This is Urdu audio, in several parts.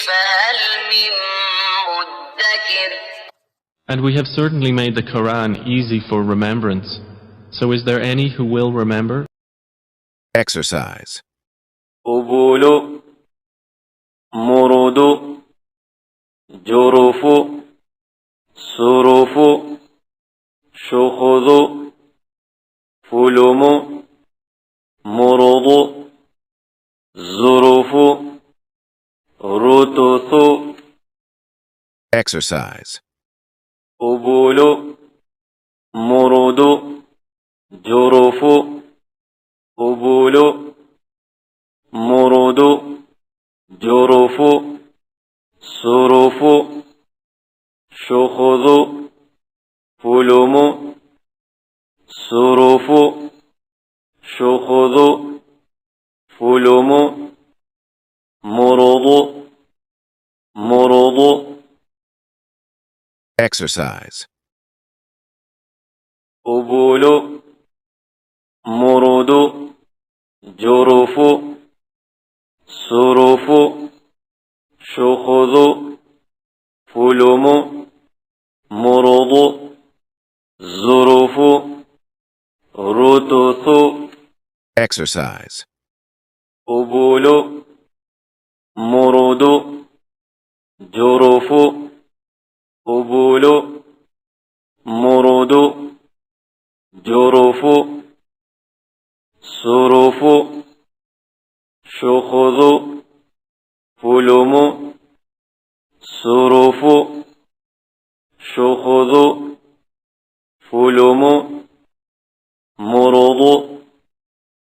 فهل من مدكر. And we have certainly made the Quran easy for remembrance. So is there any who will remember? Exercise. أبول مرود جرف صرف شخذ فلم مرض ظرف رتث. Exercise. أبول مرود جرف أبول مرود جرف صرف شخذ فلم صرف شخذ فلم مرض مرض. Exercise. أبول مرود جرف صرف شخذ فلم مرض ظرف رتث. Exercise. أبول مرود جرف أبول مرود جرف صرف شخذ فلم صرف شخذ فلم مرض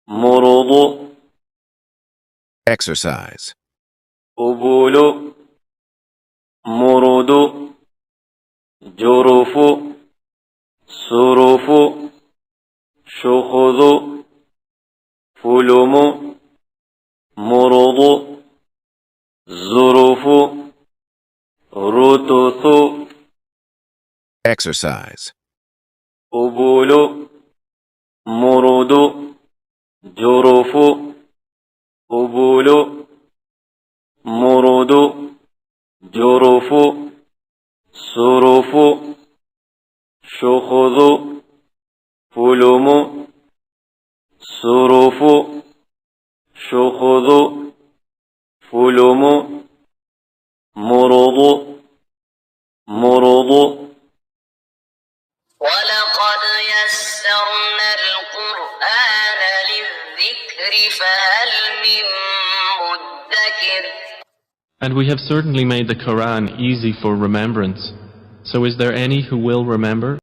مرض. Exercise. أبول مرود جرف صرف شخذ فلم مرض ظرف رتث. Exercise. أبول مرود جرف أبول مرود جرف صرف شخذ فلم صرف شخذ فلم مرض مرض. ولقد يسرنا القرآن للذكر فهل من مدكر. And we have certainly made the Quran easy for remembrance. So is there any who will remember?